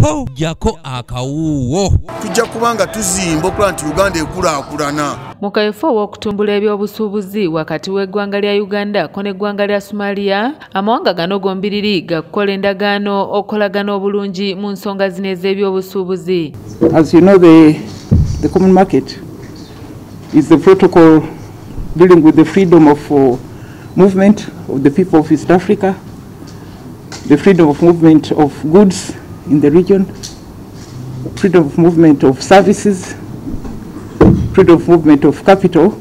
po jako akawuwo tujja kubanga tuzimba okulaba nti Uganda ekulaakulana. Mu kaifo w'okutumbula ebyobusuubuzi wakati w'eggwanga lya Uganda ko n'eggwanga lya Somalia, amawanga gano gombiriri gakukola endagaano okukolagana obulungi mu nsonga zino ez'ebyobusuubuzi. As you know, the common market is the protocol dealing with the freedom of movement of the people of East Africa, the freedom of movement of goods in the region, freedom of movement of services, freedom of movement of capital,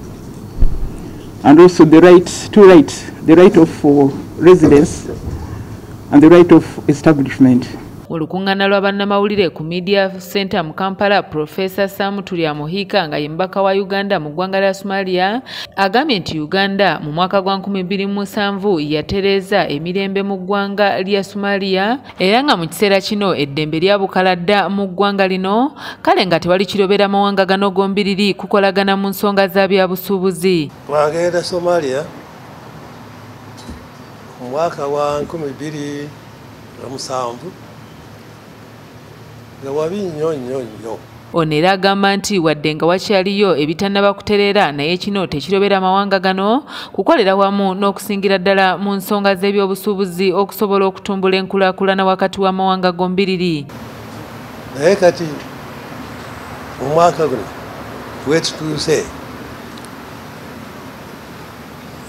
and also the right of residence and the right of establishment. Mu lukuŋŋaana lwa bannamawulire ku Media Center mu Kampala, Professor Sam Tulia Muhika nga ye mubaka wa Uganda mu ggwanga lya Somalia agambye nti Uganda mu mwaka gwa 2007 yatereeza emirembe mu ggwanga lya Somalia era nga mu kiseera kino eddembe lyabukala dda mu ggwanga lino, kale nga tewali kirobera mawanga gano gombiriri kukolagana mu nsonga za byabusuubuzi. Twagenda Somalia mu mwaka wa 2007 ono era agamba nti wadde nga wakyaliyo ebitannaba kutereera naye kino tekirobera amawanga gano kukolera wamu n'okusingira ddala mu nsonga z'ebyobusuubuzi okusobola okutumbula enkulaakulana wakati w'amawanga gombiriri. Naye kati mu mwaka guno wetutuuse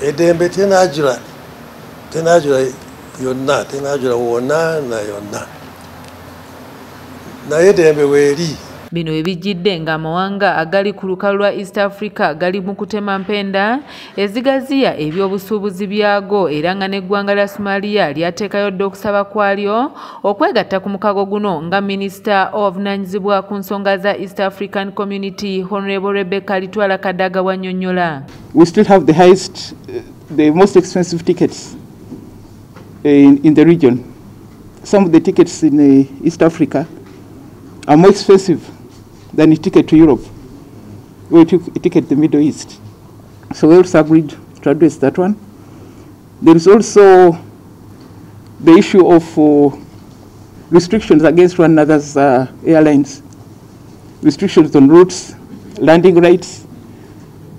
eddembe tenaajula yonna, tenaajula wonna na yonna. Bino ebijjidde ng'amawanga agali ku lukalu lwa East Africa gali mu kutema mpenda ezigaziya ebyobusuubuzi byago era nga n'eggwanga lya Somalia lyateekayo dda okusaba kwalyo okwegatta ku mukago guno nga Minister obuvunaanyizibwa ku nsonga za East African Community Honorable Rebecca Litwala Kadaga wannyonnyola. We still have the most expensive tickets in the region. Some of the tickets in East Africa are more expensive than a ticket to Europe or a ticket to the Middle East. So we also agreed to address that one. There is also the issue of restrictions against one another's airlines, restrictions on routes, landing rights,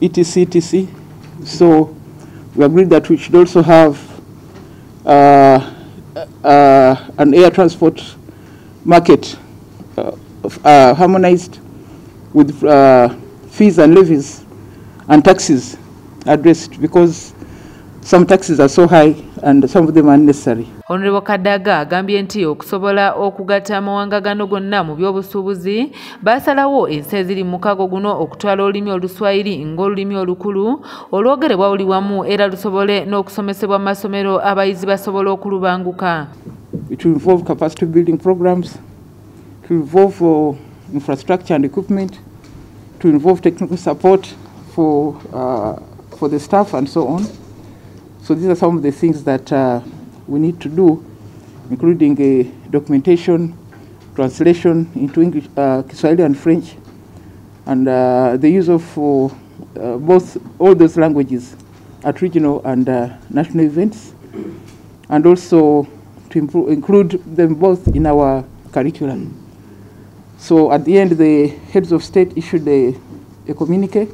etc. So we agreed that we should also have an air transport market harmonized with fees and levies and taxes addressed, because some taxes are so high and some of them are unnecessary. Honorable Kadaga agambye nti okusobola okugatta amawanga gano gonna mu byobusuubuzi basalawo ensi eziri mu mukago guno okutwala olulimi Oluswayiri ng'olulimi olukulu olwogerebwa buli wamu era lusobole n'okusomesebwa mu masomero abayizi basobola okulubanguka. It will involve capacity building programs, to involve infrastructure and equipment, to involve technical support for the staff and so on. So these are some of the things that we need to do, including documentation, translation into English, Kiswahili and French, and the use of all those languages at regional and national events, and also to include them both in our curriculum. So at the end, the heads of state issued a communique,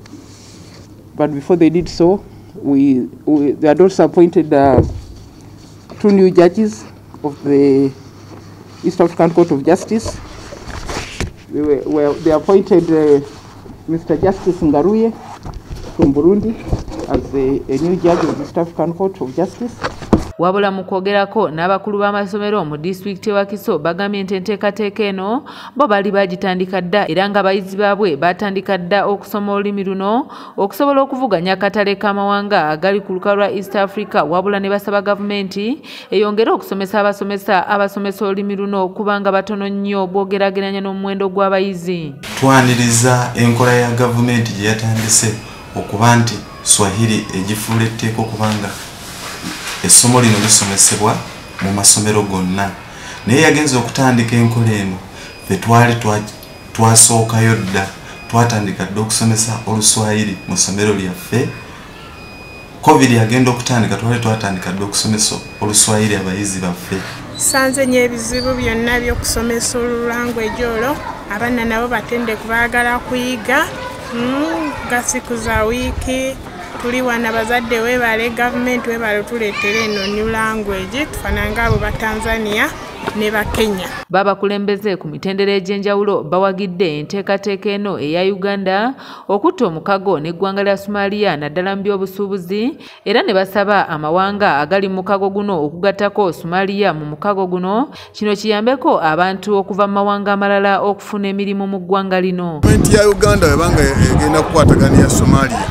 but before they did so, they had also appointed 2 new judges of the East African Court of Justice. They appointed Mr. Justice Ngaruye from Burundi as a new judge of the East African Court of Justice. Wabula mu kwogerako n'abakulu b'amasomero mu disitulikiti wa Kiso bagambye nti enteekateeka eno bo bali bagitandika dda era nga abayizi baabwe batandika dda okusoma olulimi luno okusobola okuvuganya akatale k'amawanga agali ku lukalu lwa East Africa, wabula ne basaba gavumenti eyongere okusomesa abasomesa olulimi luno kubanga batono nnyo bwogerageranya n'omuwendo gw'abayizi. Twaniriza enkola ya gavumenti gye yatandise okuba nti Swahili egifuula etteeka okubanga essomo lino lisomesebwa mu masomero gonna, naye yagenze okutandika enkola eno fe twali twasookayo dda twatandika dda okusomesa Oluswayiri mu ssomero lyaffe. Covid yagenda okutandika twali twatandika dda okusomesa Oluswayiri abayizi baffe. sanze nnyo ebizibu byonna by'okusomesa olulangweji olwo abaana nabo batende kubaagala kuyiga gasiku za wiiki tuli wana bazadde webale gavumenti webale tuleetere eno new language tufananga abo ba Tanzania ne ba Kenya. Babakulembeze ku mitendera egy'enjawulo bawagidde enteekateeka eno eya Uganda okutta omukago n'eggwanga lya Somalia naddala mu by'obusuubuzi era ne basaba amawanga agali mu mukago guno okugattako Somalia mu mukago guno kino kiyambeko abantu okuva mu mawanga amalala okufuna emirimu mu ggwanga lino. Gavumenti ya Uganda webanga egenda kukwatagana ya Somalia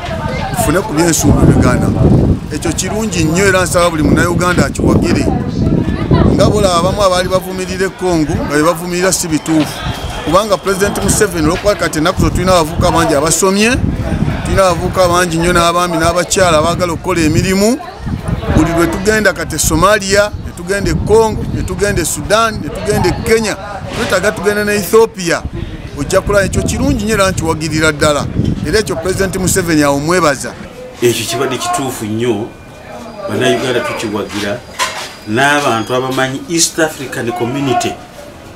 tufune ku byensuubu bigana ekyo kirungi nnyo era nsaba buli munnayuganda akiwagire. Ngabula abamu abaali bavumirira Congo nga bebavumirira si bituufu kubanga President Museveni olwokuba kati ennaku zo tulina abavubuka bangi abasomye, tulina abavubuka bangi nnyo n'abaami n'abakyala abaagala okukola emirimu. Buli lwe tugenda kati Somalia, ne tugenda Congo, ne tugenda Sudan, ne tugenda Kenya, twetaaga tugenda ne Ethiopia. Ojja kulaba ekyo kirungi nnyo era nkiwagirira ddala era ekyo President Museveni awumwebaza. Ekyo kibadde kituufu nnyo bannayuganda tukiwagira n'abantu abamanyi East African Community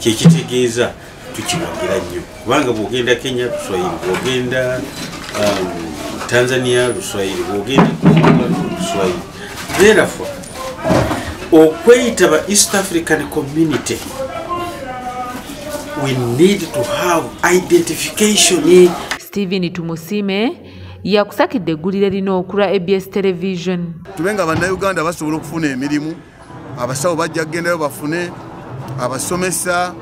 kyekitegeeza tukiwagira nnyo kubanga bw'ogenda Kenya Luswahili, bw'ogenda Tanzania Luswahili, bw'ogenda Luswahili. Therefore okweyita ba East African Community we need to have identification. Stephen Tumusime yakusakidde eggulire lino okulwa ABS Television. Tubenga bannayuganda basobola okufuna emirimu, abasawo bajja kugendayo bafune, abasomesa